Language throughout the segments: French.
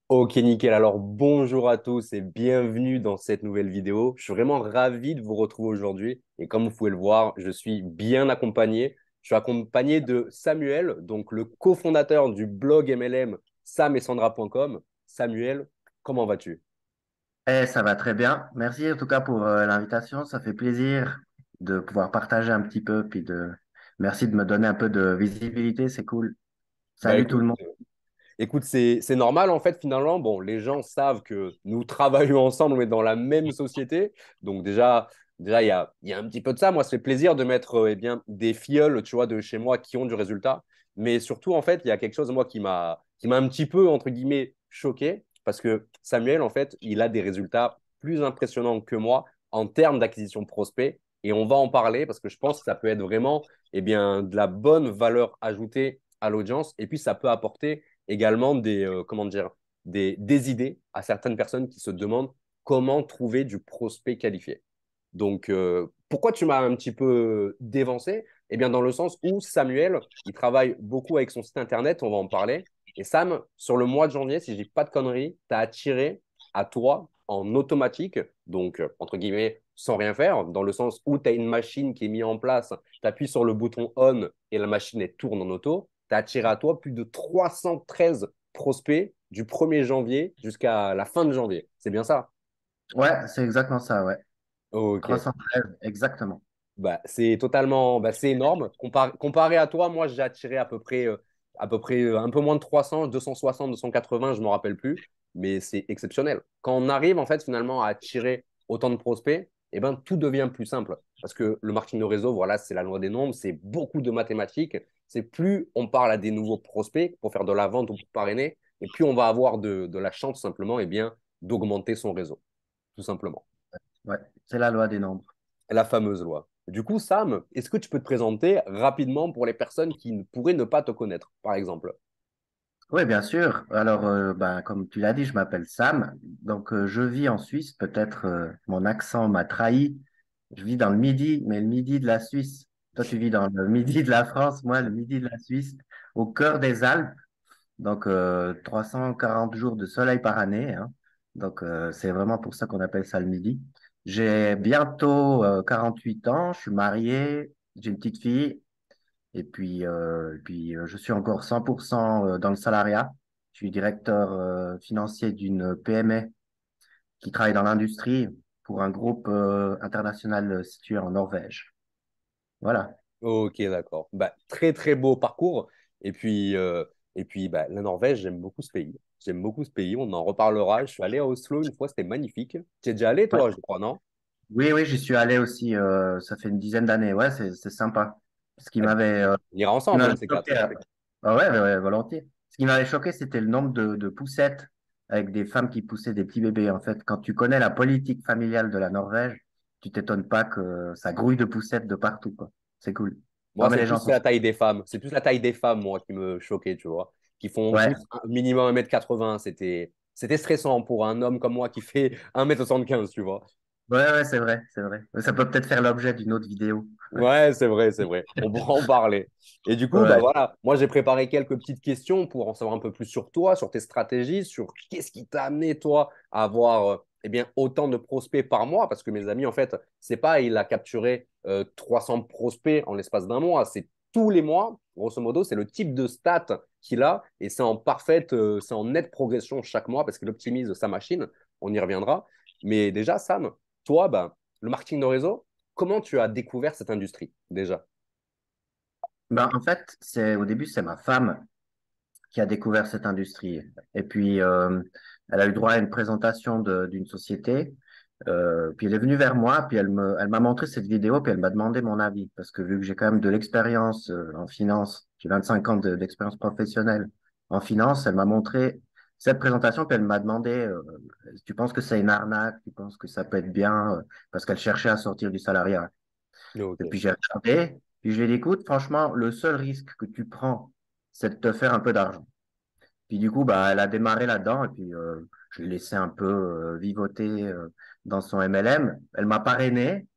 Ok, nickel. Alors, bonjour à tous et bienvenue dans cette nouvelle vidéo. Je suis vraiment ravi de vous retrouver aujourd'hui. Et comme vous pouvez le voir, je suis bien accompagné. Je suis accompagné de Samuel, donc le cofondateur du blog MLM sametsandra.com. Samuel, comment vas-tu? Ça va très bien. Merci en tout cas pour l'invitation. Ça fait plaisir de pouvoir partager un petit peu, merci de me donner un peu de visibilité. C'est cool. Bah Salut tout écoute, le monde. Écoute, c'est normal en fait finalement. Bon, les gens savent que nous travaillons ensemble, mais dans la même société. Donc déjà il y a un petit peu de ça. Moi, ça fait plaisir de mettre eh bien, des filleuls, tu vois, de chez moi qui ont du résultat. Mais surtout, en fait, il y a quelque chose, moi, qui m'a un petit peu, entre guillemets, choqué. Parce que Samuel, en fait, il a des résultats plus impressionnants que moi en termes d'acquisition de prospects. Et on va en parler parce que je pense que ça peut être vraiment eh bien, de la bonne valeur ajoutée à l'audience. Et puis, ça peut apporter également comment dire, des idées à certaines personnes qui se demandent comment trouver du prospect qualifié. Donc, pourquoi tu m'as un petit peu dévancé? Eh bien, dans le sens où Samuel, il travaille beaucoup avec son site internet, on va en parler. Et Sam, sur le mois de janvier, si je dis pas de conneries, tu as attiré à toi en automatique, donc entre guillemets, sans rien faire, dans le sens où tu as une machine qui est mise en place, tu appuies sur le bouton on et la machine elle tourne en auto, tu as attiré à toi plus de 313 prospects du 1er janvier jusqu'à la fin de janvier. C'est bien ça? Ouais, c'est exactement ça, ouais. Ok. 313, exactement. Bah, c'est totalement, bah, c'est énorme. Comparé à toi, moi, j'ai attiré à peu près un peu moins de 300, 260, 280, je ne me rappelle plus, mais c'est exceptionnel. Quand on arrive en fait finalement à attirer autant de prospects, eh ben, tout devient plus simple. Parce que le marketing de réseau, voilà, c'est la loi des nombres, c'est beaucoup de mathématiques. C'est plus on parle à des nouveaux prospects pour faire de la vente ou pour parrainer, et plus on va avoir de la chance simplement, eh bien, d'augmenter son réseau, tout simplement. Ouais, c'est la loi des nombres. La fameuse loi. Du coup, Sam, est-ce que tu peux te présenter rapidement pour les personnes qui pourraient ne pas te connaître, par exemple? Oui, bien sûr. Alors, comme tu l'as dit, je m'appelle Sam. Donc, je vis en Suisse. Peut-être mon accent m'a trahi. Je vis dans le midi, mais le midi de la Suisse. Toi, tu vis dans le midi de la France, moi, le midi de la Suisse, au cœur des Alpes. Donc, 340 jours de soleil par année, hein. Donc, c'est vraiment pour ça qu'on appelle ça le midi. J'ai bientôt 48 ans. Je suis marié. J'ai une petite fille. Je suis encore 100% dans le salariat. Je suis directeur financier d'une PME qui travaille dans l'industrie pour un groupe international situé en Norvège. Voilà. Ok, d'accord. Bah, très, très beau parcours. Et puis bah, la Norvège, j'aime beaucoup ce pays. J'aime beaucoup ce pays. On en reparlera. Je suis allé à Oslo une fois, c'était magnifique. Tu es déjà allé, Ouais. toi, je crois, non? Oui, oui, j'y suis allé aussi. Ça fait une dizaine d'années. Ouais, c'est sympa. Ce qui Ah, m'avait on ira ce qui ensemble, un m'avait de ces quatre. choqué, ah ouais, ouais, ouais, volontiers. Ce qui m'avait choqué, c'était le nombre de poussettes avec des femmes qui poussaient des petits bébés. En fait, quand tu connais la politique familiale de la Norvège, tu t'étonnes pas que ça grouille de poussettes de partout, quoi. C'est cool. Moi, Non, mais c'est les gens plus sont... la taille des femmes. C'est plus la taille des femmes, moi, qui me choquait, tu vois. Qui font Ouais, tous un minimum 1,80 m. C'était stressant pour un homme comme moi qui fait 1,75 m, tu vois. ouais, ouais, c'est vrai, c'est vrai. Ça peut peut-être faire l'objet d'une autre vidéo. Ouais, c'est vrai, c'est vrai. On pourra en parler. Et du coup, bah Ouais. voilà, moi j'ai préparé quelques petites questions pour en savoir un peu plus sur toi, sur tes stratégies, sur qu'est-ce qui t'a amené toi à avoir eh bien, autant de prospects par mois. Parce que mes amis, en fait, c'est pas il a capturé 300 prospects en l'espace d'un mois, c'est tous les mois, grosso modo, c'est le type de stat qu'il a et c'est en nette progression chaque mois parce qu'il optimise sa machine. On y reviendra. Mais déjà, Sam, toi, bah, le marketing de réseau, comment tu as découvert cette industrie déjà? Ben, en fait, au début, c'est ma femme qui a découvert cette industrie. Et puis, elle a eu droit à une présentation d'une société. Puis elle est venue vers moi, puis elle m'a montré cette vidéo, puis elle m'a demandé mon avis, parce que vu que j'ai quand même de l'expérience en finance, j'ai 25 ans d'expérience professionnelle en finance, elle m'a montré cette présentation, puis elle m'a demandé, tu penses que c'est une arnaque, tu penses que ça peut être bien, parce qu'elle cherchait à sortir du salariat. Et Ok. puis j'ai regardé, puis je lui ai dit, écoute, franchement, le seul risque que tu prends, c'est de te faire un peu d'argent. Puis du coup, bah, elle a démarré là-dedans et puis je l'ai laissé un peu vivoter dans son MLM. Elle m'a parrainé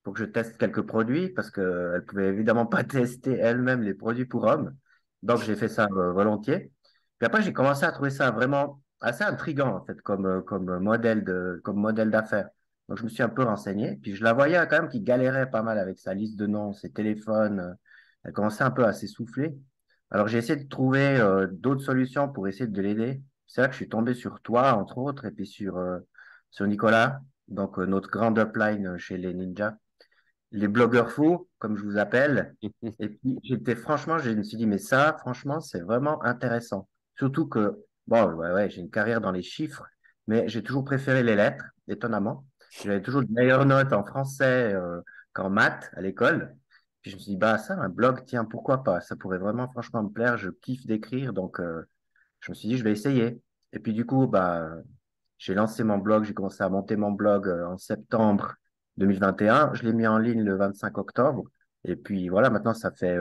pour que je teste quelques produits parce qu'elle ne pouvait évidemment pas tester elle-même les produits pour hommes. Donc, j'ai fait ça volontiers. Puis après, j'ai commencé à trouver ça vraiment assez intriguant, en fait, comme modèle d'affaires. Donc, je me suis un peu renseigné. Puis, je la voyais quand même qui galérait pas mal avec sa liste de noms, ses téléphones. Elle commençait un peu à s'essouffler. Alors, j'ai essayé de trouver d'autres solutions pour essayer de l'aider. C'est là que je suis tombé sur toi, entre autres, et puis sur Nicolas, donc notre grande upline chez les Ninjas, les blogueurs fous, comme je vous appelle. Et puis, franchement, je me suis dit, mais ça, franchement, c'est vraiment intéressant. Surtout que, bon, ouais, j'ai une carrière dans les chiffres, mais j'ai toujours préféré les lettres, étonnamment. J'avais toujours de meilleures notes en français qu'en maths à l'école. Puis je me suis dit, bah, ça, un blog, tiens, pourquoi pas? Ça pourrait vraiment, franchement, me plaire. Je kiffe d'écrire, donc je me suis dit, je vais essayer. Et puis, du coup, bah, j'ai lancé mon blog, j'ai commencé à monter mon blog en septembre 2021. Je l'ai mis en ligne le 25 octobre. Et puis voilà, maintenant ça fait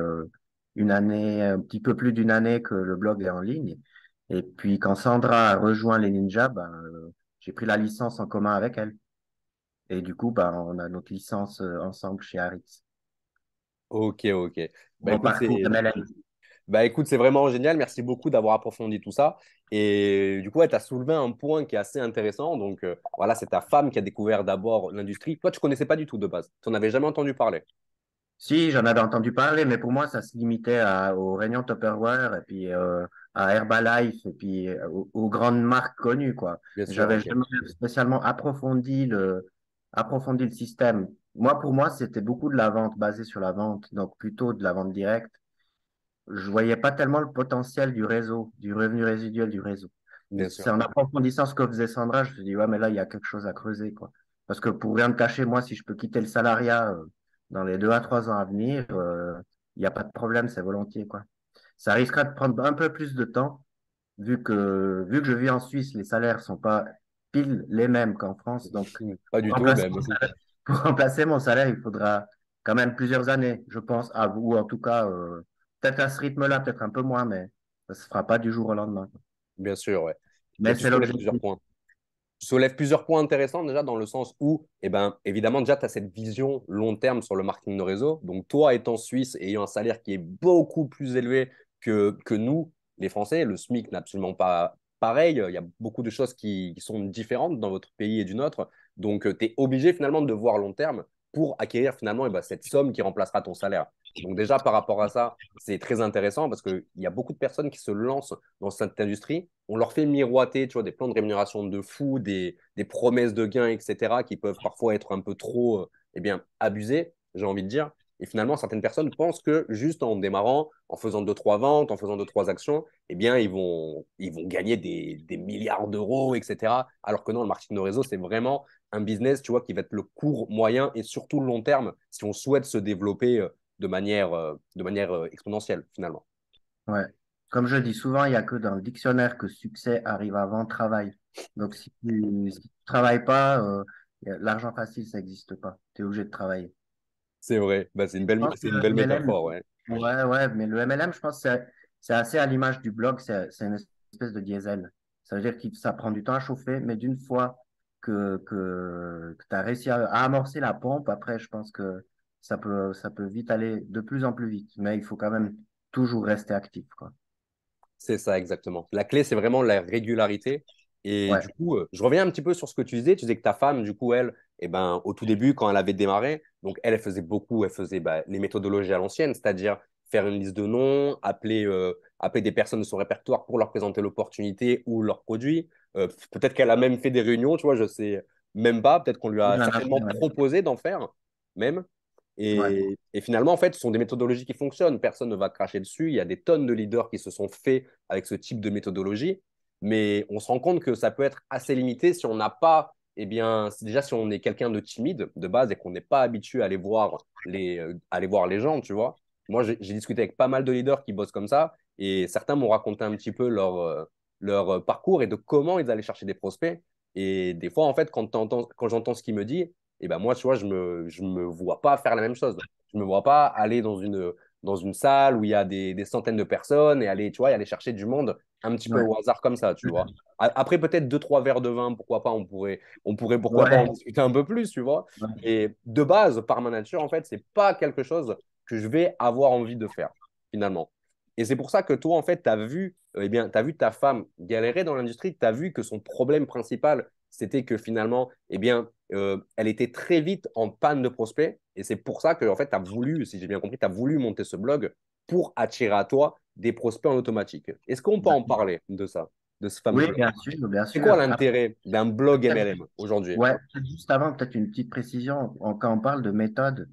une année, un petit peu plus d'une année que le blog est en ligne. Et puis quand Sandra a rejoint les Ninjas, ben, j'ai pris la licence en commun avec elle. Et du coup, ben, on a notre licence ensemble chez Harris. Ok, ok. Bah Mon écoute, parcours MLM. bah écoute, c'est vraiment génial. Merci beaucoup d'avoir approfondi tout ça. Et du coup, tu as soulevé un point qui est assez intéressant. Donc, voilà, c'est ta femme qui a découvert d'abord l'industrie. Toi, tu connaissais pas du tout de base. Tu n'en avais jamais entendu parler. Si, j'en avais entendu parler, mais pour moi, ça se limitait aux réunions Tupperware et puis à Herbalife et puis aux grandes marques connues, quoi. Bien sûr, J'avais ok. jamais spécialement approfondi le système. Moi, pour moi, c'était beaucoup de la vente basée sur la vente, donc plutôt de la vente directe. Je voyais pas tellement le potentiel du réseau, du revenu résiduel du réseau. Et Bien c'est sûr. en approfondissant ce que faisait Sandra, je me suis dit, ouais, mais là, il y a quelque chose à creuser, quoi. Parce que pour rien te cacher, moi, si je peux quitter le salariat dans les 2 à 3 ans à venir, il n'y a pas de problème, c'est volontiers, quoi. Ça risquera de prendre un peu plus de temps, vu que je vis en Suisse, les salaires sont pas pile les mêmes qu'en France. Donc, Pas pour du tout, remplacer même. mon salaire, pour remplacer mon salaire, il faudra quand même plusieurs années, je pense, ou en tout cas, peut-être à ce rythme-là, peut-être un peu moins, mais ça se fera pas du jour au lendemain. Bien sûr, ouais. Mais Mais tu c'est soulèves plusieurs l'objectif. points. Tu soulèves plusieurs points intéressants déjà dans le sens où, eh ben, évidemment, déjà, tu as cette vision long terme sur le marketing de réseau. Donc, toi, étant suisse, ayant un salaire qui est beaucoup plus élevé que nous, les Français, le SMIC n'est absolument pas pareil. Il y a beaucoup de choses qui sont différentes dans votre pays et du nôtre. Donc, tu es obligé finalement de voir long terme pour acquérir finalement eh ben, cette somme qui remplacera ton salaire. Donc, déjà, par rapport à ça, c'est très intéressant parce qu'il y a beaucoup de personnes qui se lancent dans cette industrie, on leur fait miroiter, tu vois, des plans de rémunération de fou, des promesses de gains, etc., qui peuvent parfois être un peu trop, eh bien, abusées, j'ai envie de dire. Et finalement, certaines personnes pensent que juste en démarrant, en faisant deux, trois ventes, en faisant deux, trois actions, eh bien, ils vont gagner des milliards d'euros, etc. Alors que non, le marketing de réseau, c'est vraiment un business, tu vois, qui va être le court, moyen et surtout le long terme si on souhaite se développer de manière exponentielle, finalement. Ouais. Comme je dis souvent, il n'y a que dans le dictionnaire que succès arrive avant travail. Donc, si tu travailles pas, l'argent facile, ça n'existe pas. Tu es obligé de travailler. C'est vrai, bah, c'est une Je belle, pense que c'est une belle le MLM, métaphore, ouais. ouais, mais le MLM, je pense que c'est assez à l'image du blog, c'est une espèce de diesel. Ça veut dire que ça prend du temps à chauffer, mais d'une fois que tu as réussi à amorcer la pompe, après, je pense que ça peut vite aller de plus en plus vite. Mais il faut quand même toujours rester actif, quoi. C'est ça, exactement. La clé, c'est vraiment la régularité. Et Ouais. du coup, je reviens un petit peu sur ce que tu disais. Tu disais que ta femme, du coup, elle, eh ben, au tout début, quand elle avait démarré, donc elle faisait beaucoup, elle faisait bah, les méthodologies à l'ancienne, c'est-à-dire faire une liste de noms, appeler des personnes de son répertoire pour leur présenter l'opportunité ou leurs produits. Peut-être qu'elle a même fait des réunions, tu vois, je sais même pas. Peut-être qu'on lui Oui, a j'en ai certainement fait, ouais. proposé d'en faire, même. Ouais. Et finalement, en fait, ce sont des méthodologies qui fonctionnent. Personne ne va cracher dessus. Il y a des tonnes de leaders qui se sont faits avec ce type de méthodologie. Mais on se rend compte que ça peut être assez limité si on n'a pas, eh bien, déjà si on est quelqu'un de timide de base et qu'on n'est pas habitué à aller voir les gens, tu vois. Moi, j'ai discuté avec pas mal de leaders qui bossent comme ça et certains m'ont raconté un petit peu leur parcours et de comment ils allaient chercher des prospects. Et des fois, en fait, quand j'entends ce qu'il me dit, et ben moi, tu vois, je me vois pas faire la même chose. Je me vois pas aller dans une salle où il y a des centaines de personnes et aller, tu vois, et aller chercher du monde un petit peu Ouais. au hasard comme ça, tu vois. Après, peut-être deux, trois verres de vin, pourquoi pas, pourquoi pas en Ouais. discuter un peu plus, tu vois. Ouais. Et de base, par ma nature, en fait, c'est pas quelque chose que je vais avoir envie de faire, finalement. Et c'est pour ça que toi, en fait, tu as vu, eh bien, tu vu ta femme galérer dans l'industrie, tu as vu que son problème principal, c'était que finalement, eh bien, elle était très vite en panne de prospects. Et c'est pour ça que, en fait, tu as voulu, si j'ai bien compris, tu as voulu monter ce blog pour attirer à toi des prospects en automatique. Est-ce qu'on peut en parler de ça, de ce fameux Oui, blog? bien sûr, bien C'est quoi sûr. l'intérêt d'un blog Peut-être, MLM aujourd'hui? ouais, peut-être juste avant, peut-être une petite précision. Quand on parle de méthode,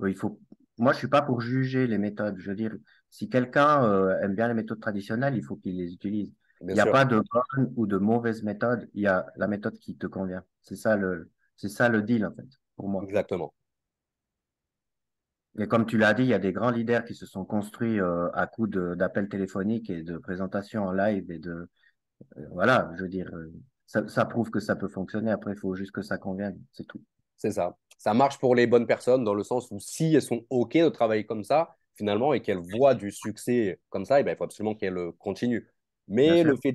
il faut. Moi, je suis pas pour juger les méthodes. Je veux dire, si quelqu'un aime bien les méthodes traditionnelles, il faut qu'il les utilise. Bien Il n'y a sûr, pas de bonne ou de mauvaise méthode. Il y a la méthode qui te convient. C'est ça le deal en fait, pour moi. exactement. Et comme tu l'as dit, il y a des grands leaders qui se sont construits à coup d'appels téléphoniques et de présentations en live et de voilà, je veux dire, ça prouve que ça peut fonctionner. Après, il faut juste que ça convienne, c'est tout. C'est ça. Ça marche pour les bonnes personnes dans le sens où si elles sont OK de travailler comme ça, finalement, et qu'elles voient du succès comme ça, eh ben, il faut absolument qu'elles continuent. Bien Mais le sûr. fait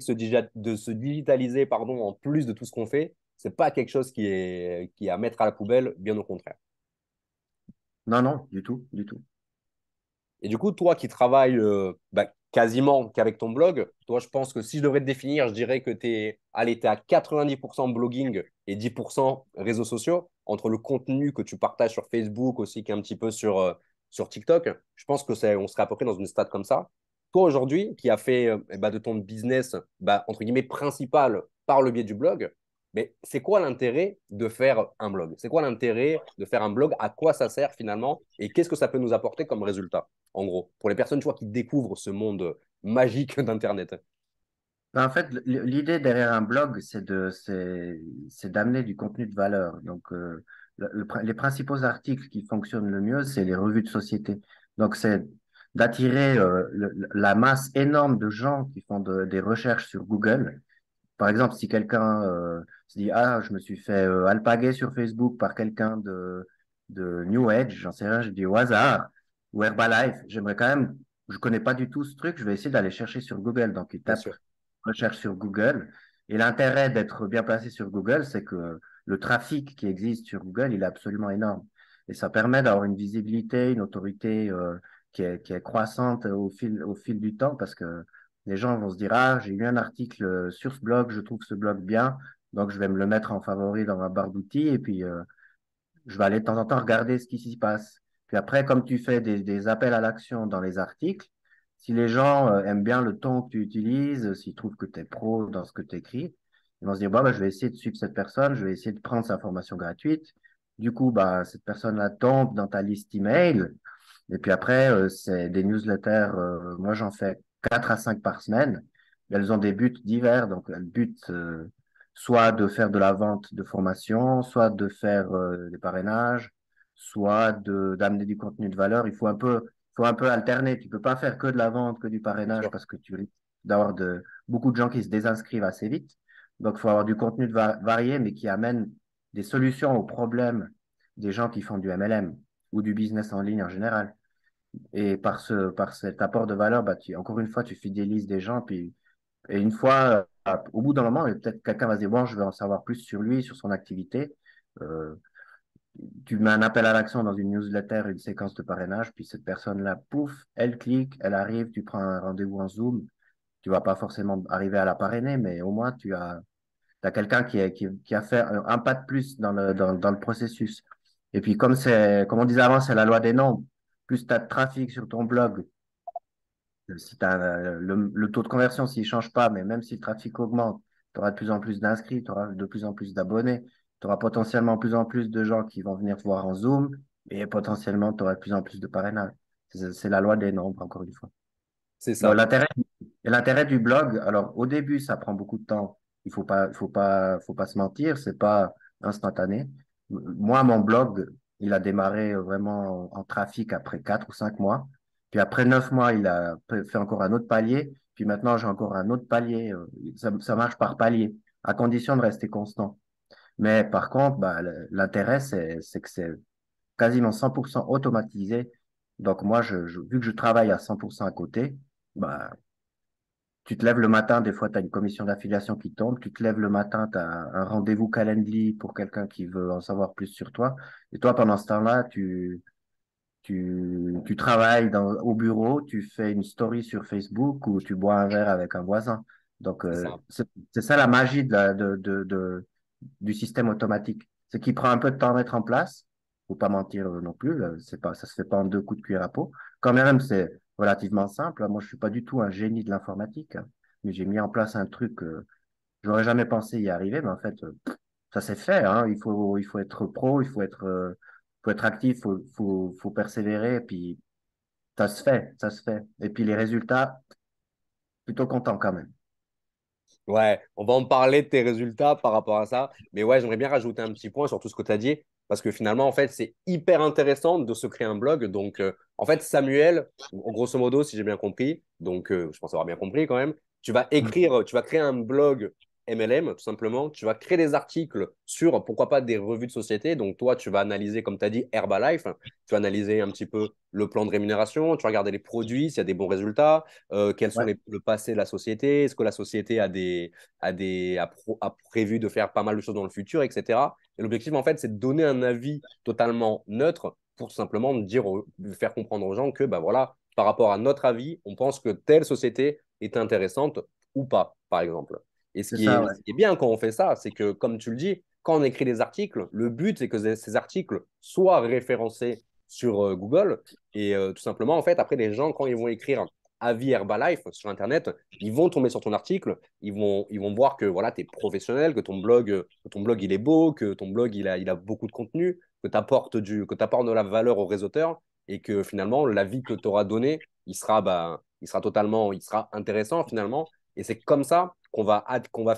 de se digitaliser, pardon, en plus de tout ce qu'on fait, c'est pas quelque chose qui est à mettre à la poubelle, bien au contraire. Non, non, du tout, du tout. Et du coup, toi qui travailles bah, quasiment qu'avec ton blog, toi, je pense que si je devrais te définir, je dirais que tu es, allez, t'es à 90% blogging et 10% réseaux sociaux, entre le contenu que tu partages sur Facebook aussi, qu'un petit peu sur TikTok. Je pense que on serait à peu près dans une stade comme ça. Toi, aujourd'hui, qui a fait bah, de ton business, bah, entre guillemets, principal par le biais du blog, mais c'est quoi l'intérêt de faire un blog? C'est quoi l'intérêt de faire un blog? À quoi ça sert finalement? Et qu'est-ce que ça peut nous apporter comme résultat? En gros, pour les personnes, tu vois, qui découvrent ce monde magique d'Internet. Ben, en fait, l'idée derrière un blog, c'est d'amener du contenu de valeur. Donc, les principaux articles qui fonctionnent le mieux, c'est les revues de société. Donc, c'est d'attirer la masse énorme de gens qui font des recherches sur Google. Par exemple, si quelqu'un se dit, ah, je me suis fait alpaguer sur Facebook par quelqu'un de New Age, j'en sais rien, je dis au hasard, ou Herbalife, j'aimerais quand même, je connais pas du tout ce truc, je vais essayer d'aller chercher sur Google. Donc, il Bien tape sûr, recherche sur Google. Et l'intérêt d'être bien placé sur Google, c'est que le trafic qui existe sur Google, il est absolument énorme. Et ça permet d'avoir une visibilité, une autorité qui est croissante au fil du temps parce que les gens vont se dire, ah, j'ai lu un article sur ce blog, je trouve ce blog bien, donc je vais me le mettre en favori dans ma barre d'outils et puis je vais aller de temps en temps regarder ce qui s'y passe. Puis après, comme tu fais des appels à l'action dans les articles, si les gens aiment bien le ton que tu utilises, s'ils trouvent que tu es pro dans ce que tu écris, ils vont se dire, bah, je vais essayer de suivre cette personne, je vais essayer de prendre sa formation gratuite. Du coup, bah, cette personne-là tombe dans ta liste email. Et puis après, c'est des newsletters. Moi, j'en fais 4 à 5 par semaine. Elles ont des buts divers. Donc, le but, soit de faire de la vente de formation, soit de faire des parrainages, soit d'amener du contenu de valeur. Faut un peu alterner. Tu peux pas faire que de la vente, que du bien parrainage sûr. parce que tu risques d'avoir beaucoup de gens qui se désinscrivent assez vite. Donc, il faut avoir du contenu varié, mais qui amène des solutions aux problèmes des gens qui font du MLM ou du business en ligne en général. Et par cet apport de valeur, bah, encore une fois, tu fidélises des gens. Et une fois, au bout d'un moment, peut-être quelqu'un va se dire, bon, je veux en savoir plus sur lui, sur son activité. Euh, Tu mets un appel à l'action dans une newsletter, une séquence de parrainage, puis cette personne-là, pouf, elle clique, elle arrive, tu prends un rendez-vous en Zoom. Tu vas pas forcément arriver à la parrainer, mais au moins, t'as quelqu'un qui a fait un pas de plus dans le processus. Et puis, comme on disait avant, c'est la loi des nombres. Plus tu as de trafic sur ton blog, si le taux de conversion, s'il ne change pas, mais même si le trafic augmente, tu auras de plus en plus d'inscrits, tu auras de plus en plus d'abonnés, tu auras potentiellement de plus en plus de gens qui vont venir te voir en Zoom et potentiellement tu auras de plus en plus de parrainage. C'est la loi des nombres, encore une fois. C'est Donc, ça. l'intérêt du blog, alors au début, ça prend beaucoup de temps. Faut pas se mentir, c'est pas instantané. Moi, mon blog, il a démarré vraiment en trafic après 4 ou 5 mois. Puis après 9 mois, il a fait encore un autre palier. Puis maintenant, j'ai encore un autre palier. Ça marche par palier, à condition de rester constant. Mais par contre, bah, l'intérêt, c'est que c'est quasiment 100% automatisé. Donc moi, vu que je travaille à 100% à côté, bah, tu te lèves le matin, des fois, tu as une commission d'affiliation qui tombe. Tu te lèves le matin, tu as un rendez-vous Calendly pour quelqu'un qui veut en savoir plus sur toi. Et toi, pendant ce temps-là, tu travailles au bureau, tu fais une story sur Facebook ou tu bois un verre avec un voisin. Donc, C'est ça. c'est ça la magie du système automatique. C'est qu'il prend un peu de temps à mettre en place. Faut pas mentir non plus. C'est pas, ça se fait pas en deux coups de cuillère à peau. Quand même, c'est relativement simple. Moi, je suis pas du tout un génie de l'informatique, hein, mais j'ai mis en place un truc. J'aurais jamais pensé y arriver, mais en fait, ça s'est fait, hein. Il faut être pro, faut être actif, faut persévérer, et puis ça se fait, ça se fait. Et puis les résultats, plutôt content quand même. Ouais, on va en parler de tes résultats par rapport à ça. Mais ouais, j'aimerais bien rajouter un petit point sur tout ce que tu as dit. Parce que finalement, en fait, c'est hyper intéressant de se créer un blog. Donc, en fait, Samuel, grosso modo, si j'ai bien compris, donc je pense avoir bien compris quand même, tu vas créer un blog MLM, tout simplement. Tu vas créer des articles sur, pourquoi pas, des revues de société. Donc, toi, tu vas analyser, comme tu as dit, Herbalife. Tu vas analyser un petit peu le plan de rémunération. Tu vas regarder les produits, s'il y a des bons résultats, quels sont Ouais, le passé de la société, est-ce que la société a prévu de faire pas mal de choses dans le futur, etc. Et l'objectif, en fait, c'est de donner un avis totalement neutre pour tout simplement faire comprendre aux gens que, bah voilà, par rapport à notre avis, on pense que telle société est intéressante ou pas, par exemple. Et c'est ça, ouais. ce qui est bien quand on fait ça, c'est que, comme tu le dis, quand on écrit des articles, le but, c'est que ces articles soient référencés sur Google. Et tout simplement, en fait, après, les gens, quand ils vont écrire avis Herbalife sur Internet, ils vont tomber sur ton article, ils vont voir que voilà, tu es professionnel, que ton blog il est beau, que ton blog il a beaucoup de contenu, que tu apportes de la valeur aux réseauteurs et que finalement, l'avis que tu auras donné, il sera intéressant finalement. Et c'est comme ça qu'on va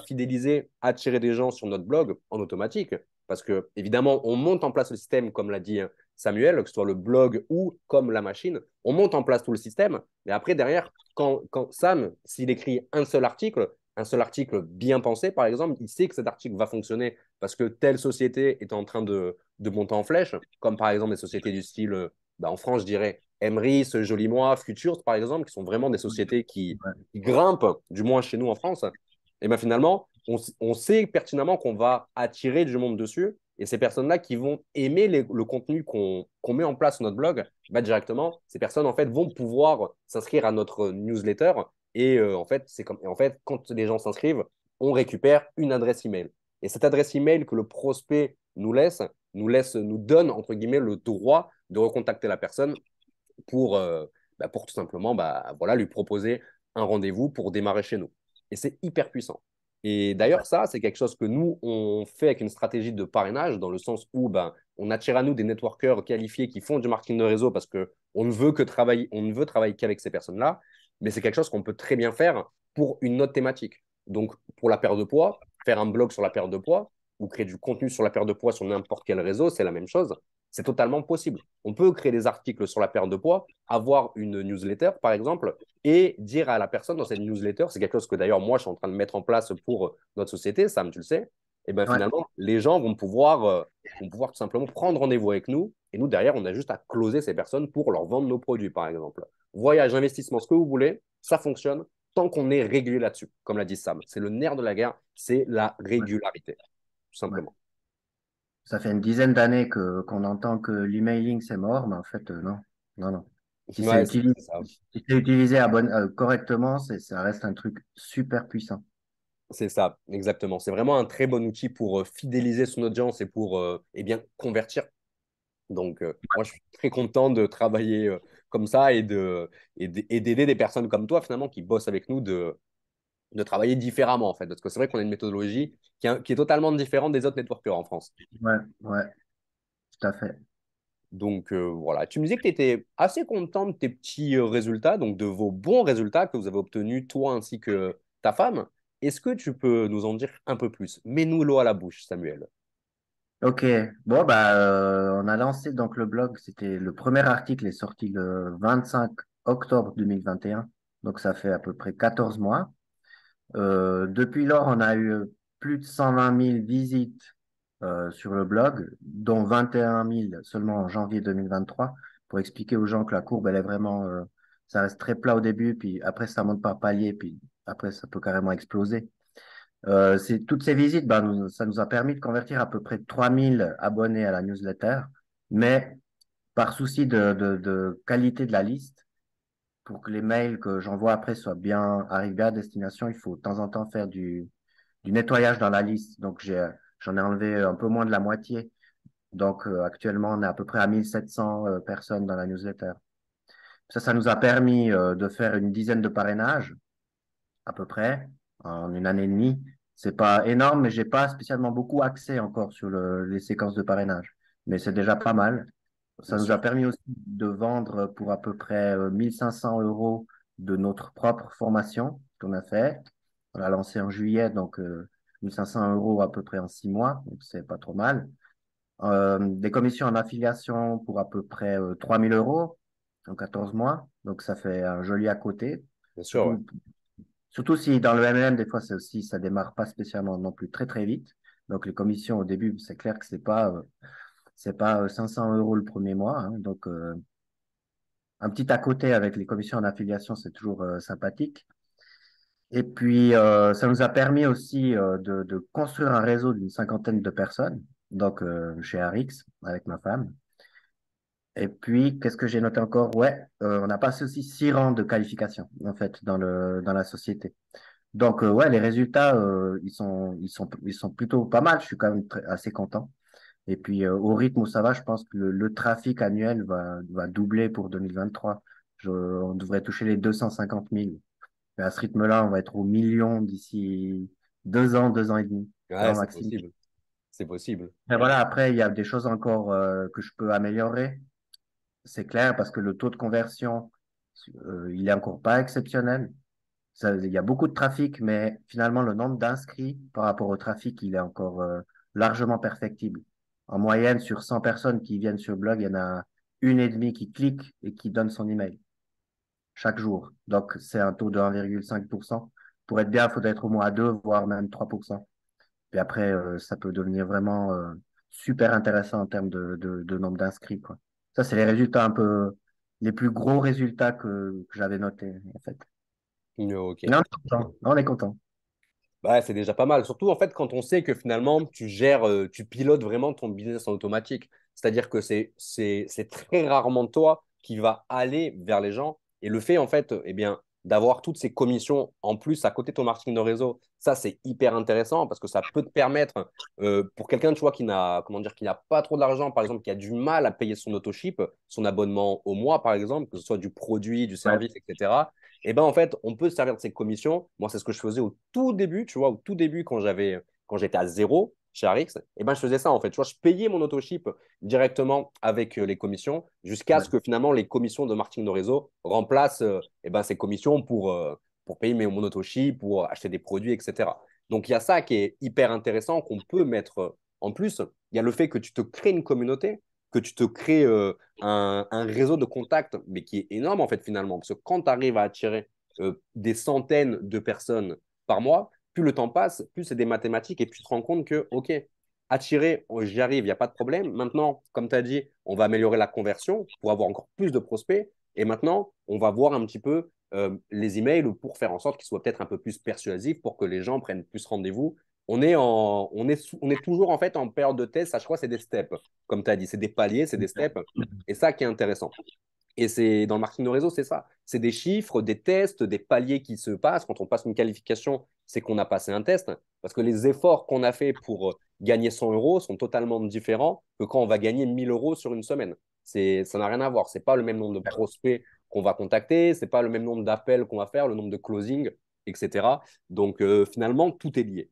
fidéliser, attirer des gens sur notre blog en automatique. Parce que, évidemment, on monte en place le système, comme l'a dit Samuel, que ce soit le blog ou comme la machine, on monte en place tout le système. Mais après, derrière, quand Sam, s'il écrit un seul article bien pensé, par exemple, il sait que cet article va fonctionner parce que telle société est en train de monter en flèche, comme par exemple des sociétés du style, bah, en France, je dirais Emery, Joli Moi, Futures, par exemple, qui sont vraiment des sociétés Ouais, qui grimpent, du moins chez nous en France. Et ben finalement, on sait pertinemment qu'on va attirer du monde dessus. Et ces personnes-là qui vont aimer le contenu qu'on met en place sur notre blog, bah, directement, ces personnes en fait vont pouvoir s'inscrire à notre newsletter. Et en fait, quand les gens s'inscrivent, on récupère une adresse email. Et cette adresse email que le prospect nous donne entre guillemets le droit de recontacter la personne pour tout simplement voilà, lui proposer un rendez-vous pour démarrer chez nous. Et c'est hyper puissant. Et ouais, d'ailleurs, ça, c'est quelque chose que nous, on fait avec une stratégie de parrainage, dans le sens où on attire à nous des networkers qualifiés qui font du marketing de réseau parce qu'on ne veut on ne veut travailler qu'avec ces personnes-là, mais c'est quelque chose qu'on peut très bien faire pour une autre thématique. Donc, pour la perte de poids, faire un blog sur la perte de poids ou créer du contenu sur la perte de poids sur n'importe quel réseau, c'est la même chose. C'est totalement possible. On peut créer des articles sur la perte de poids, avoir une newsletter, par exemple, et dire à la personne dans cette newsletter, c'est quelque chose que d'ailleurs moi je suis en train de mettre en place pour notre société, Sam, tu le sais, et bien ouais, finalement, les gens vont pouvoir tout simplement prendre rendez-vous avec nous, et nous derrière, on a juste à closer ces personnes pour leur vendre nos produits, par exemple. Voyage, investissement, ce que vous voulez, ça fonctionne tant qu'on est régulier là-dessus, comme l'a dit Sam. C'est le nerf de la guerre, c'est la ouais, régularité, tout ouais. simplement. Ça fait une dizaine d'années qu'on entend que l'emailing c'est mort, mais en fait, non, non, non. Si c'est Ouais, utilisé, c'est ça. si c'est utilisé correctement, ça reste un truc super puissant. C'est ça, exactement. C'est vraiment un très bon outil pour fidéliser son audience et pour eh bien, convertir. Donc, moi, je suis très content de travailler comme ça et d'aider des personnes comme toi, finalement, qui bossent avec nous, de travailler différemment, en fait. Parce que c'est vrai qu'on a une méthodologie qui est totalement différente des autres networkers en France. Ouais, ouais, tout à fait. Donc, voilà. Tu me disais que tu étais assez content de tes petits résultats, donc de vos bons résultats que vous avez obtenus, toi ainsi que ta femme. Est-ce que tu peux nous en dire un peu plus? Mets-nous l'eau à la bouche, Samuel. Ok, bon, on a lancé donc le blog, c'était le premier article est sorti le 25 octobre 2021, donc ça fait à peu près 14 mois. Depuis lors, on a eu plus de 120 000 visites sur le blog, dont 21 000 seulement en janvier 2023. pour expliquer aux gens que la courbe, elle est vraiment, ça reste très plat au début, puis après, ça monte par palier, puis après, ça peut carrément exploser. Toutes ces visites, ben, ça nous a permis de convertir à peu près 3000 abonnés à la newsletter, mais par souci de qualité de la liste, pour que les mails que j'envoie après soient bien arrivés à destination, il faut de temps en temps faire du nettoyage dans la liste. Donc, j'en ai enlevé un peu moins de la moitié. Donc, actuellement, on est à peu près à 1700 personnes dans la newsletter. Ça nous a permis de faire une dizaine de parrainages, à peu près, en une année et demie. C'est pas énorme, mais j'ai pas spécialement beaucoup accès encore sur les séquences de parrainage. Mais c'est déjà pas mal. Ça Bien nous a sûr. permis aussi de vendre pour à peu près 1500 euros de notre propre formation qu'on a fait. On l'a lancé en juillet, donc 1500 euros à peu près en 6 mois, donc c'est pas trop mal. Des commissions en affiliation pour à peu près 3000 euros en 14 mois, donc ça fait un joli à côté. Bien sûr, ouais. Surtout si dans le MLM, des fois, c'est aussi, ça démarre pas spécialement non plus très très vite. Donc les commissions au début, c'est clair que c'est pas 500 euros le premier mois, hein. Donc un petit à côté avec les commissions en affiliation, c'est toujours sympathique. Et puis ça nous a permis aussi de construire un réseau d'une cinquantaine de personnes, donc chez Arix avec ma femme. Et puis, qu'est-ce que j'ai noté encore? Ouais, on a passé aussi 6 rangs de qualification, en fait, dans la société. Donc, ouais, les résultats, ils sont plutôt pas mal. Je suis quand même assez content. Et puis, au rythme où ça va, je pense que le trafic annuel va doubler pour 2023. On devrait toucher les 250 000. Et à ce rythme-là, on va être au million d'ici 2 ans, 2 ans et demi, Ouais, grand c'est maximum. possible. C'est possible. Et voilà, après, il y a des choses encore que je peux améliorer. C'est clair parce que le taux de conversion, il est encore pas exceptionnel. Il y a beaucoup de trafic, mais finalement, le nombre d'inscrits par rapport au trafic, il est encore largement perfectible. En moyenne, sur 100 personnes qui viennent sur le blog, il y en a une et demie qui clique et qui donne son email chaque jour. Donc, c'est un taux de 1,5%. Pour être bien, il faut être au moins à 2, voire même 3%. Puis après, ça peut devenir vraiment super intéressant en termes de nombre d'inscrits, quoi. Ça, c'est les résultats un peu, les plus gros résultats que j'avais notés, en fait. Ok. Non, on est content. Non, on est content. Bah, c'est déjà pas mal. Surtout, en fait, quand on sait que finalement, tu gères, tu pilotes vraiment ton business en automatique. C'est-à-dire que c'est très rarement toi qui va aller vers les gens. Et le fait, en fait, eh bien, d'avoir toutes ces commissions en plus à côté de ton marketing de réseau, ça, c'est hyper intéressant parce que ça peut te permettre, pour quelqu'un, tu vois, comment dire, qui n'a pas trop d'argent, par exemple, qui a du mal à payer son autoship, son abonnement au mois, par exemple, que ce soit du produit, du Ouais, service, etc. Et ben en fait, on peut se servir de ces commissions. Moi, c'est ce que je faisais au tout début, tu vois, au tout début quand j'étais à zéro chez Arix, et ben je faisais ça en fait. Tu vois, je payais mon autoship directement avec les commissions jusqu'à ouais. ce que finalement les commissions de marketing de réseau remplacent et ben, ces commissions pour payer mon autoship, pour acheter des produits, etc. Donc il y a ça qui est hyper intéressant qu'on peut mettre en plus. Il y a le fait que tu te crées une communauté, que tu te crées un réseau de contacts, mais qui est énorme en fait finalement. Parce que quand tu arrives à attirer des centaines de personnes par mois, plus le temps passe, plus c'est des mathématiques et puis tu te rends compte que, OK, attirer, j'y arrive, il n'y a pas de problème. Maintenant, comme tu as dit, on va améliorer la conversion pour avoir encore plus de prospects. Et maintenant, on va voir un petit peu les emails pour faire en sorte qu'ils soient peut-être un peu plus persuasifs pour que les gens prennent plus rendez-vous. On est toujours en fait en période de test. À chaque fois, c'est des steps. Comme tu as dit, c'est des paliers, c'est des steps. Et ça qui est intéressant. Et c'est dans le marketing de réseau, c'est ça. C'est des chiffres, des tests, des paliers qui se passent. Quand on passe une qualification, c'est qu'on a passé un test. Parce que les efforts qu'on a fait pour gagner 100 euros sont totalement différents que quand on va gagner 1000 euros sur une semaine. Ça n'a rien à voir. C'est pas le même nombre de prospects qu'on va contacter, c'est pas le même nombre d'appels qu'on va faire, le nombre de closing, etc. Donc finalement, tout est lié.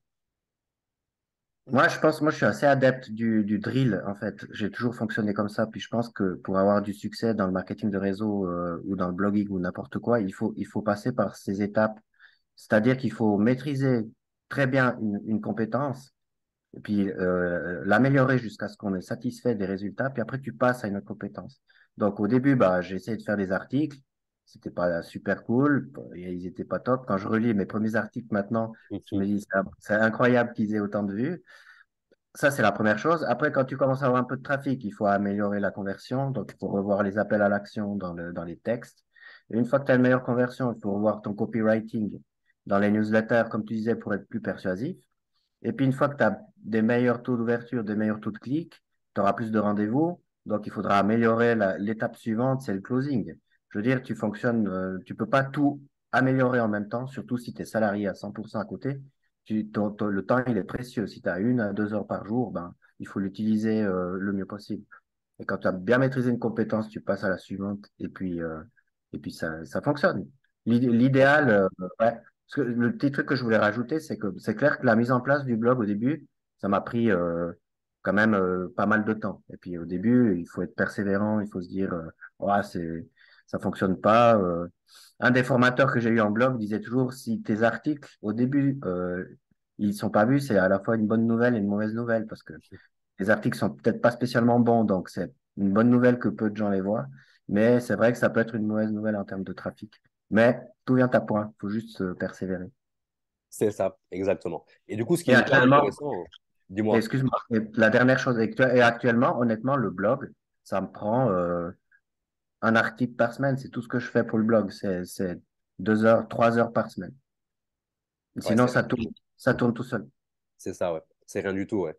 Moi, je suis assez adepte du drill, en fait. J'ai toujours fonctionné comme ça. Puis je pense que pour avoir du succès dans le marketing de réseau ou dans le blogging ou n'importe quoi, il faut passer par ces étapes. C'est-à-dire qu'il faut maîtriser très bien une compétence et puis l'améliorer jusqu'à ce qu'on est satisfait des résultats. Puis après, tu passes à une autre compétence. Donc au début, bah, j'ai essayé de faire des articles. C'était pas super cool. Et ils étaient pas top. Quand je relis mes premiers articles maintenant, je me dis, c'est incroyable qu'ils aient autant de vues. Ça, c'est la première chose. Après, quand tu commences à avoir un peu de trafic, il faut améliorer la conversion. Donc, il faut revoir les appels à l'action dans les textes. Et une fois que tu as une meilleure conversion, il faut revoir ton copywriting dans les newsletters, comme tu disais, pour être plus persuasif. Et puis, une fois que tu as des meilleurs taux d'ouverture, des meilleurs taux de clics, tu auras plus de rendez-vous. Donc, il faudra améliorer l'étape suivante, c'est le closing. Je veux dire, tu peux pas tout améliorer en même temps, surtout si tu es salarié à 100% à côté. Le temps, il est précieux. Si tu as 1 à 2 heures par jour, ben, il faut l'utiliser le mieux possible. Et quand tu as bien maîtrisé une compétence, tu passes à la suivante et puis ça fonctionne. Ok. L'idéal, ouais. Parce que le petit truc que je voulais rajouter, c'est que c'est clair que la mise en place du blog au début, ça m'a pris quand même pas mal de temps. Et puis au début, il faut être persévérant, il faut se dire, ouais, ça fonctionne pas. Un des formateurs que j'ai eu en blog disait toujours, si tes articles au début ils sont pas vus, c'est à la fois une bonne nouvelle et une mauvaise nouvelle parce que les articles sont peut-être pas spécialement bons, donc c'est une bonne nouvelle que peu de gens les voient, mais c'est vrai que ça peut être une mauvaise nouvelle en termes de trafic. Mais tout vient à point, il faut juste persévérer. C'est ça, exactement. Et du coup, ce qui Et est hyper actuellement, intéressant, dis-moi. excuse-moi, et la dernière chose, et actuellement, honnêtement, le blog, ça me prend un article par semaine, c'est tout ce que je fais pour le blog, c'est 2 heures, 3 heures par semaine. Ouais, Sinon, ça tourne tout seul. c'est ça, ouais. C'est rien du tout, ouais.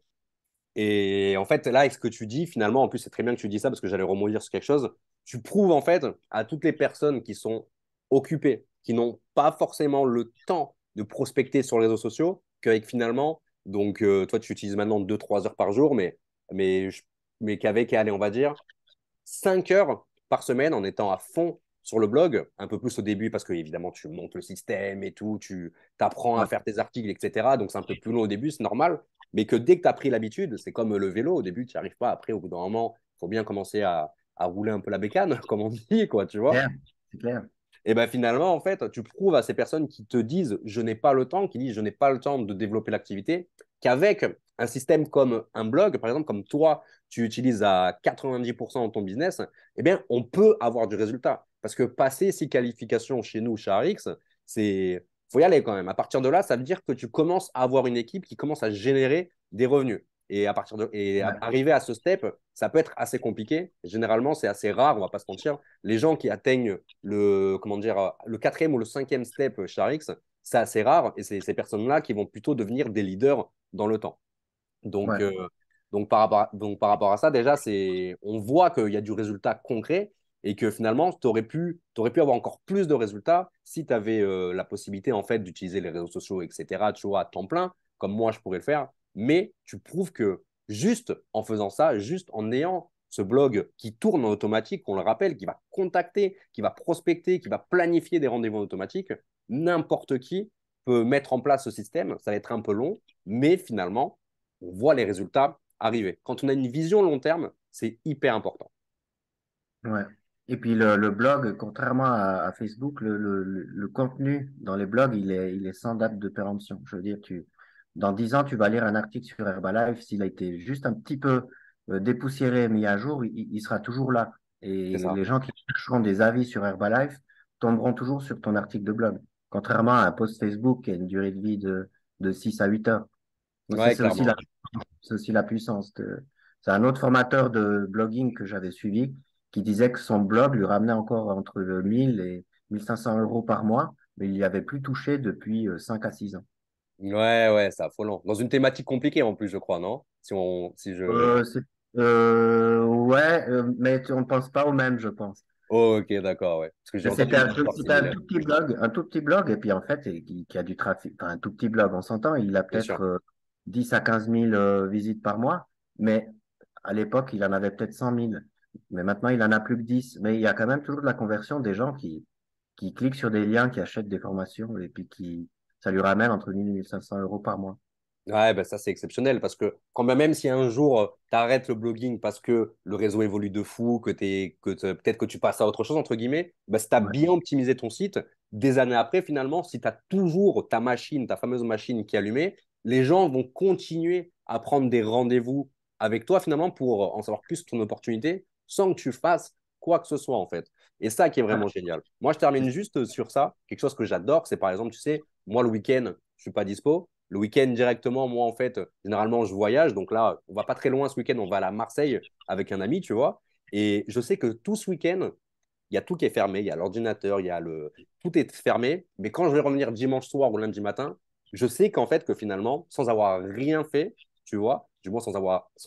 Et en fait, là, avec ce que tu dis, finalement, en plus, c'est très bien que tu dis ça parce que j'allais rebondir sur quelque chose. Tu prouves, en fait, à toutes les personnes qui sont occupées, qui n'ont pas forcément le temps de prospecter sur les réseaux sociaux, qu'avec finalement, donc, toi, tu utilises maintenant 2 3 heures par jour, mais, je- mais qu'avec, allez, on va dire, 5 heures par semaine en étant à fond sur le blog, un peu plus au début parce que évidemment tu montes le système et tout, tu apprends à Ouais, faire tes articles, etc. Donc c'est un peu plus long au début, c'est normal. Mais que dès que tu as pris l'habitude, c'est comme le vélo, au début tu n'y arrives pas, après au bout d'un moment, il faut bien commencer à rouler un peu la bécane, comme on dit, quoi, tu vois. clair, c'est clair. Et ben finalement, en fait, tu prouves à ces personnes qui te disent je n'ai pas le temps, qui disent je n'ai pas le temps de développer l'activité, qu'avec un système comme un blog, par exemple, comme toi, tu utilises à 90% dans ton business, eh bien, on peut avoir du résultat. Parce que passer 6 qualifications chez nous, chez ARX, c'est faut y aller quand même. À partir de là, ça veut dire que tu commences à avoir une équipe qui commence à générer des revenus. Ouais, Arriver à ce step, ça peut être assez compliqué. Généralement, c'est assez rare, on va pas se mentir. Les gens qui atteignent comment dire, le quatrième ou le cinquième step chez RX, c'est assez rare et c'est ces personnes-là qui vont plutôt devenir des leaders dans le temps. Donc, ouais, euh, donc par rapport à ça, déjà, on voit qu'il y a du résultat concret et que finalement, t'aurais pu avoir encore plus de résultats si tu avais la possibilité en fait d'utiliser les réseaux sociaux, etc., tu vois, à temps plein, comme moi, je pourrais le faire. Mais tu prouves que juste en faisant ça, juste en ayant ce blog qui tourne en automatique, on le rappelle, qui va contacter, qui va prospecter, qui va planifier des rendez-vous en automatique, n'importe qui peut mettre en place ce système. Ça va être un peu long, mais finalement, on voit les résultats arriver. Quand on a une vision long terme, c'est hyper important. ouais. Et puis le blog, contrairement à Facebook, le contenu dans les blogs, il est sans date de péremption. Je veux dire, dans 10 ans, tu vas lire un article sur Herbalife, s'il a été juste un petit peu dépoussiéré, mis à jour, il sera toujours là. C'est Et ça. les gens qui chercheront des avis sur Herbalife tomberont toujours sur ton article de blog. Contrairement à un post Facebook qui a une durée de vie de 6 à 8 heures. Donc ça, Ouais, clairement. c'est aussi la puissance c'est un autre formateur de blogging que j'avais suivi qui disait que son blog lui ramenait encore entre 1000 et 1500 € par mois, mais il n'y avait plus touché depuis 5 à 6 ans. Ouais, ouais, c'est affolant. Dans une thématique compliquée en plus, je crois, non? Si je... Euh, c'est- ouais, mais on ne pense pas au même, je pense. Oh, ok, d'accord, ouais. Parce que j'ai Mais entendu des histoires c'était similaires, un tout petit blog, et puis en fait, qui a du trafic, enfin un tout petit blog, on s'entend, il a bien sûr. peut-être 10 à 15 000 visites par mois, mais à l'époque, il en avait peut-être 100 000. Mais maintenant, il en a plus que 10. Mais il y a quand même toujours de la conversion des gens qui cliquent sur des liens, qui achètent des formations, et puis ça lui ramène entre 1000 et 1500 € par mois. Ouais, ben ça, c'est exceptionnel parce que quand même si un jour tu arrêtes le blogging parce que le réseau évolue de fou, peut-être que tu passes à autre chose, entre guillemets, ben, si tu as Ouais, bien optimisé ton site, des années après, finalement, si tu as toujours ta machine, ta fameuse machine qui est allumée, les gens vont continuer à prendre des rendez-vous avec toi, finalement, pour en savoir plus sur ton opportunité sans que tu fasses quoi que ce soit, en fait. Et ça qui est ouais, vraiment génial. Moi, je termine juste sur ça. Quelque chose que j'adore, c'est par exemple, tu sais, moi, le week-end, je suis pas dispo. Le week-end directement, moi, en fait, généralement, je voyage. Donc là, on va pas très loin ce week-end. On va à Marseille avec un ami, tu vois. Et je sais que tout ce week-end, il y a tout qui est fermé. Il y a l'ordinateur, il y a le... Tout est fermé. Mais quand je vais revenir dimanche soir ou lundi matin, je sais qu'en fait, que finalement, sans avoir rien fait, tu vois, du moins sans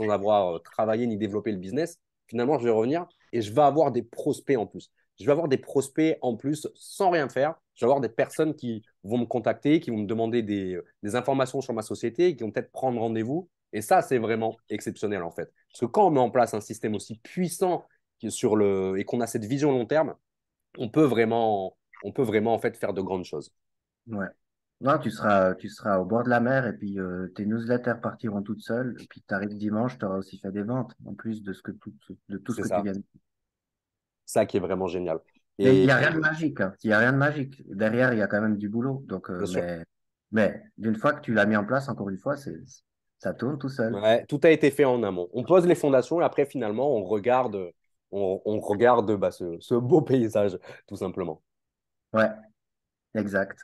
avoir travaillé ni développé le business, finalement, je vais revenir et je vais avoir des prospects en plus. Je vais avoir des prospects en plus sans rien faire. Je vais avoir des personnes qui vont me contacter, qui vont me demander des informations sur ma société, qui vont peut-être prendre rendez-vous. Et ça, c'est vraiment exceptionnel en fait. Parce que quand on met en place un système aussi puissant et qu'on a cette vision long terme, on peut vraiment en fait faire de grandes choses. Ouais. Non, tu seras au bord de la mer et puis tes newsletters partiront toutes seules. Et puis tu arrives dimanche, tu auras aussi fait des ventes, en plus de tout ce C'est que tu ça. viens de dire. Ça qui est vraiment génial. Mais il n'y Et a rien de magique, hein. Il n'y a rien de magique. Derrière, il y a quand même du boulot. Donc, bien sûr, mais d'une fois que tu l'as mis en place, encore une fois, ça tourne tout seul. ouais, tout a été fait en amont. On pose les fondations et après, finalement, on regarde bah, ce beau paysage, tout simplement. Ouais, exact.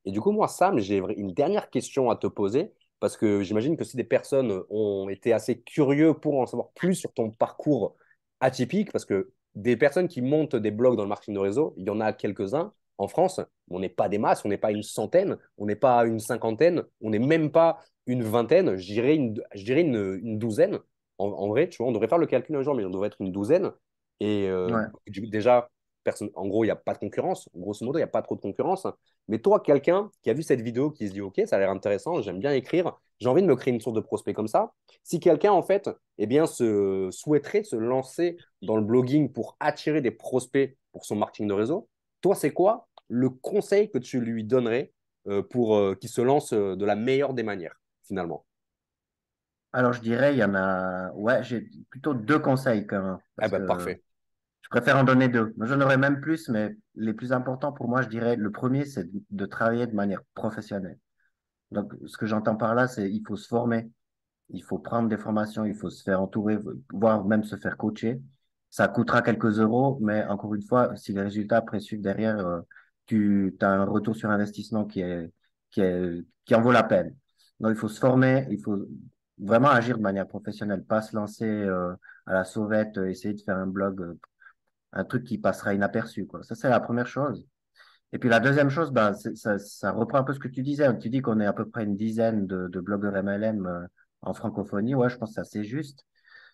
Et du coup, moi, Sam, j'ai une dernière question à te poser parce que j'imagine que si des personnes ont été assez curieux pour en savoir plus sur ton parcours atypique, parce que des personnes qui montent des blogs dans le marketing de réseau, il y en a quelques-uns en France. On n'est pas des masses, on n'est pas une centaine, on n'est pas une cinquantaine, on n'est même pas une vingtaine, je dirais une douzaine. En vrai, tu vois, on devrait faire le calcul un jour, mais on devrait être une douzaine. Et Ouais. déjà, en gros, il n'y a pas de concurrence. Grosso modo, il n'y a pas trop de concurrence. Mais toi, quelqu'un qui a vu cette vidéo, qui se dit, OK, ça a l'air intéressant, j'aime bien écrire, j'ai envie de me créer une source de prospect comme ça. Si quelqu'un, en fait, eh bien, souhaiterait se lancer dans le blogging pour attirer des prospects pour son marketing de réseau, toi, c'est quoi le conseil que tu lui donnerais pour qu'il se lance de la meilleure des manières, finalement? Alors, je dirais, il y en a. Ouais, j'ai plutôt deux conseils quand même, Eh parce ben, que parfait. je préfère en donner deux. Moi, j'en aurais même plus, mais les plus importants pour moi, je dirais, le premier, c'est de travailler de manière professionnelle. Donc, ce que j'entends par là, c'est il faut se former, il faut prendre des formations, il faut se faire entourer, voire même se faire coacher. Ça coûtera quelques euros, mais encore une fois, si les résultats après suivent derrière, tu as un retour sur investissement qui en vaut la peine. Donc, il faut se former, il faut vraiment agir de manière professionnelle, pas se lancer à la sauvette, essayer de faire un blog, un truc qui passera inaperçu, quoi. Ça, c'est la première chose. Et puis la deuxième chose, ben, ça reprend un peu ce que tu disais. Tu dis qu'on est à peu près une dizaine de blogueurs MLM en francophonie. Ouais, je pense que c'est assez juste.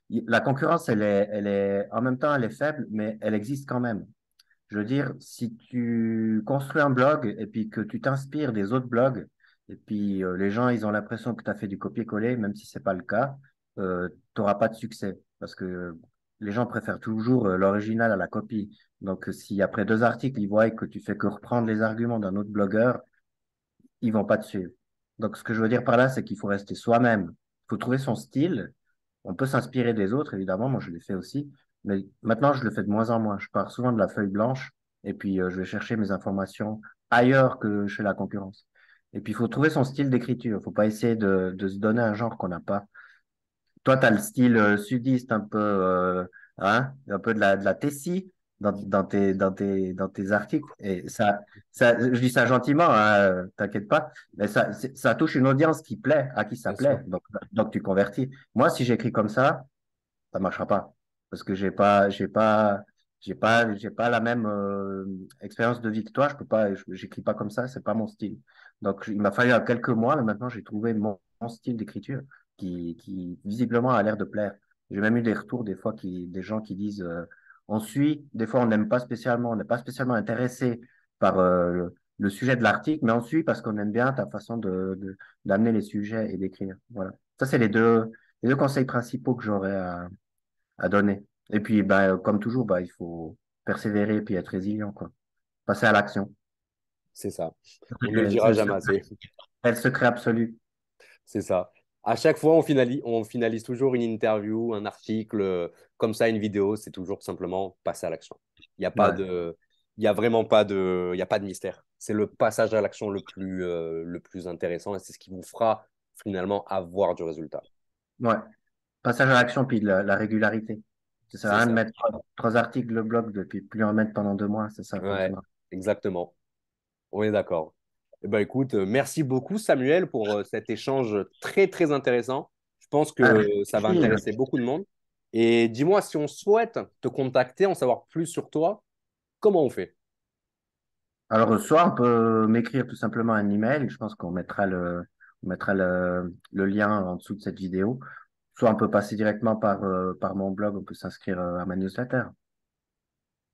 La concurrence, en même temps, elle est faible, mais elle existe quand même. Je veux dire, si tu construis un blog et puis que tu t'inspires des autres blogs, et puis les gens, ils ont l'impression que tu as fait du copier-coller, même si c'est pas le cas, tu n'auras pas de succès. Parce que les gens préfèrent toujours l'original à la copie. Donc, si après deux articles, ils voient que tu fais que reprendre les arguments d'un autre blogueur, ils vont pas te suivre. Donc, ce que je veux dire par là, c'est qu'il faut rester soi-même. Il faut trouver son style. On peut s'inspirer des autres, évidemment. Moi, je l'ai fait aussi. Mais maintenant, je le fais de moins en moins. Je pars souvent de la feuille blanche et puis je vais chercher mes informations ailleurs que chez la concurrence. Et puis, il faut trouver son style d'écriture. Il faut pas essayer de se donner un genre qu'on n'a pas. Toi, tu as le style sudiste un peu de la tessie dans tes articles. Et je dis ça gentiment, hein, t'inquiète pas, mais ça touche une audience qui plaît, à qui ça Bien sûr. plaît. Donc tu convertis. Moi, si j'écris comme ça marchera pas. Parce que j'ai pas la même expérience de vie que toi. Je peux pas, j'écris pas comme ça, c'est pas mon style. Donc, il m'a fallu quelques mois, mais maintenant, j'ai trouvé mon style d'écriture qui visiblement a l'air de plaire. J'ai même eu des retours des fois des gens qui disent, on suit, des fois, on n'aime pas spécialement, on n'est pas spécialement intéressé par le sujet de l'article, mais on suit parce qu'on aime bien ta façon d'amener les sujets et d'écrire. Voilà. Ça, c'est les deux conseils principaux que j'aurais à donner. Et puis, ben, comme toujours, ben, il faut persévérer et puis être résilient, quoi. Passer à l'action. C'est ça. On ne le C'est dira le jamais secret, assez. c'est le secret absolu. C'est ça. À chaque fois, on finalise toujours une interview, un article, comme ça, une vidéo. C'est toujours simplement passer à l'action. Il n'y a pas Ouais, de, il y a vraiment pas de mystère. C'est le passage à l'action le plus intéressant et c'est ce qui vous fera finalement avoir du résultat. ouais. Passage à l'action, puis la régularité. Ça sert à C'est rien de ça. mettre trois articles le blog, puis plus en mettre pendant 2 mois, ça Ouais, fonctionnera. exactement. On est d'accord. Eh ben, écoute, merci beaucoup Samuel pour cet échange très très intéressant. Je pense Avec que ça va plaisir. intéresser beaucoup de monde. Et dis-moi, si on souhaite te contacter, en savoir plus sur toi, comment on fait? Alors, soit on peut m'écrire tout simplement un email, je pense on mettra le lien en dessous de cette vidéo. Soit on peut passer directement par mon blog, on peut s'inscrire à ma newsletter.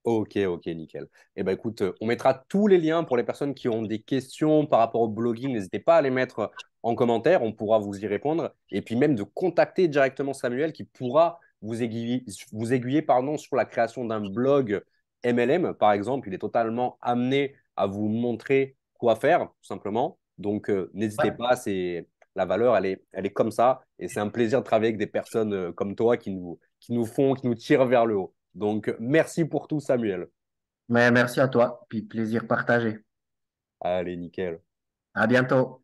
Ok, ok, nickel. Eh ben écoute, on mettra tous les liens pour les personnes qui ont des questions par rapport au blogging. N'hésitez pas à les mettre en commentaire, on pourra vous y répondre. Et puis même de contacter directement Samuel qui pourra vous aiguiller pardon, sur la création d'un blog MLM, par exemple. Il est totalement amené à vous montrer quoi faire, tout simplement. Donc n'hésitez Ouais. pas, la valeur, elle est comme ça. Et c'est un plaisir de travailler avec des personnes comme toi qui nous tirent vers le haut. Donc, merci pour tout, Samuel. Mais merci à toi, puis plaisir partagé. Allez, nickel. À bientôt.